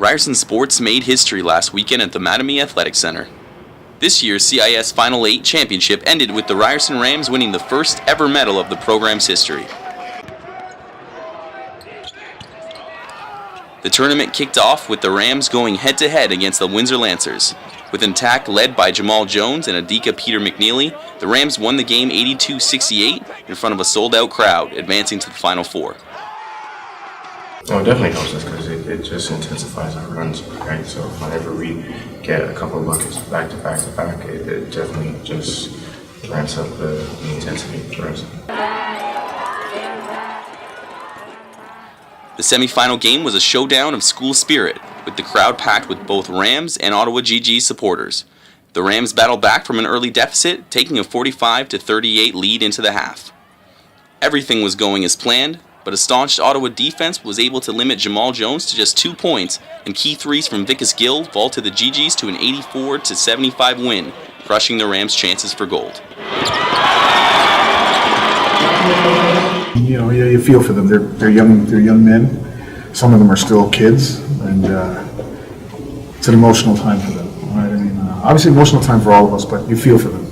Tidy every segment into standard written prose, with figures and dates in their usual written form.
Ryerson sports made history last weekend at the Mattamy Athletic Centre. This year's CIS Final 8 championship ended with the Ryerson Rams winning the first ever medal of the program's history. The tournament kicked off with the Rams going head-to-head against the Windsor Lancers. With an attack led by Jamal Jones and Adika Peter McNeely, the Rams won the game 82-68 in front of a sold-out crowd, advancing to the Final Four. Well, it definitely helps us because it just intensifies our runs, right? So whenever we get a couple of buckets back to back to back, it definitely just ramps up the intensity for us. The semi-final game was a showdown of school spirit, with the crowd packed with both Rams and Ottawa GG supporters. The Rams battled back from an early deficit, taking a 45-38 lead into the half. Everything was going as planned, but a staunch Ottawa defense was able to limit Jamal Jones to just 2 points, and key threes from Vickers Gill vaulted the GGs to an 84-75 win, crushing the Rams' chances for gold. You know, you feel for them. They're young men. Some of them are still kids, and it's an emotional time for them. Right? I mean, obviously emotional time for all of us, but you feel for them.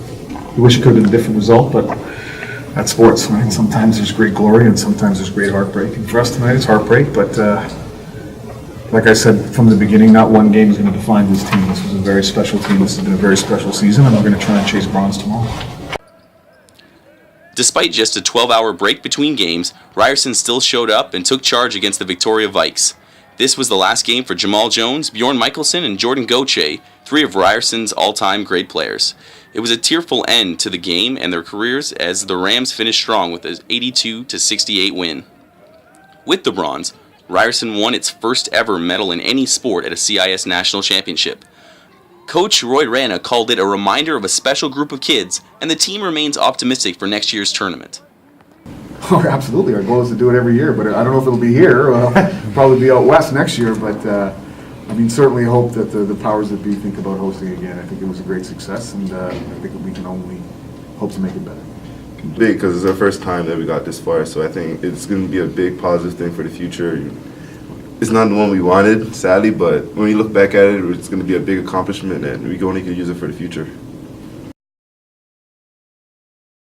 You wish it could have been a different result, but that's sports, right? Sometimes there's great glory, and sometimes there's great heartbreak. And for us tonight, it's heartbreak. But like I said from the beginning, not one game is going to define this team. This was a very special team. This has been a very special season, and we're going to try and chase bronze tomorrow. Despite just a 12-hour break between games, Ryerson still showed up and took charge against the Victoria Vikes. This was the last game for Jamal Jones, Bjorn Michelson, and Jordan Gauthier, 3 of Ryerson's all-time great players. It was a tearful end to the game and their careers as the Rams finished strong with an 82-68 win. With the bronze, Ryerson won its first ever medal in any sport at a CIS National Championship. Coach Roy Rana called it a reminder of a special group of kids, and the team remains optimistic for next year's tournament. Oh, absolutely. Our goal is to do it every year, but I don't know if it'll be here. Probably be out west next year, but I mean, certainly hope that the powers that be think about hosting again. I think it was a great success, and I think we can only hope to make it better. Big, because it's our first time that we got this far, so I think it's going to be a big positive thing for the future. It's not the one we wanted, sadly, but when we look back at it, it's going to be a big accomplishment, and we only can use it for the future.